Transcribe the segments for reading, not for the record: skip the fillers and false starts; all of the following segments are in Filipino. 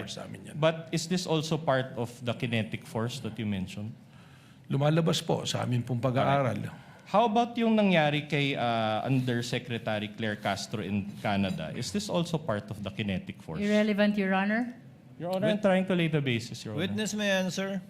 sa amin yan. But is this also part of the kinetic force that you mentioned? Lumalabas po sa amin pong pag-aaral. How about yung nangyari kay Undersecretary Claire Castro in Canada? Is this also part of the kinetic force? Irrelevant, Your Honor. Your Honor, I'm trying to lay the basis, Your Honor. Witness may answer.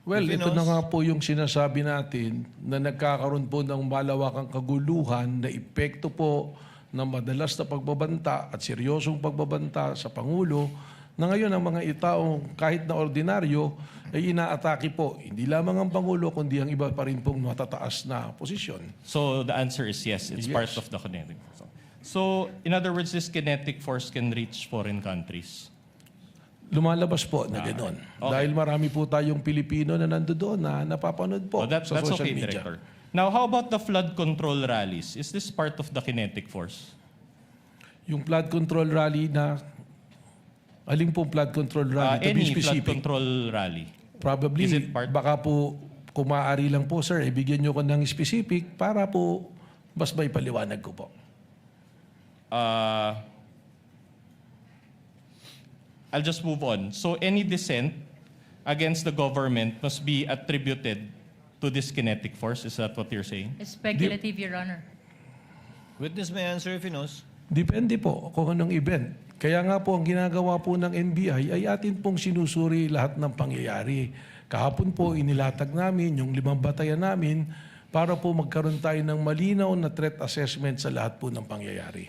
Well, If he ito na knows. nga po yung sinasabi natin na nagkakaroon po ng malawakang kaguluhan na epekto po ng madalas na pagbabanta at seryosong pagbabanta sa Pangulo na ngayon ang mga itaong kahit na ordinaryo ay inaatake po. Hindi lamang ang Pangulo kundi ang iba pa rin pong matataas na posisyon. So the answer is yes, it's Yes. part of the kinetic force. So in other words, this kinetic force can reach foreign countries. Lumalabas po na gano'n. Okay. Dahil marami po tayong Pilipino na nandoon na napapanood po Oh, sa that's social okay, media. Director. Now, how about the flood control rallies? Is this part of the kinetic force? Yung flood control rally na, aling pong flood control rally? To be Any flood specific. control rally? Probably, Is it part- baka po, kung maaari lang po sir, ibigyan nyo ko ng specific para po mas may paliwanag ko po. I'll just move on. So any dissent against the government must be attributed to this kinetic force. Is that what you're saying? Speculative, Your Honor. Witness may answer if he knows. Depende po kung anong event. Kaya nga po, ang ginagawa po ng NBI ay atin pong sinusuri lahat ng pangyayari. Kahapon po, inilatag namin yung 5 batayan namin para po magkaroon tayo ng malinaw na threat assessment sa lahat po ng pangyayari.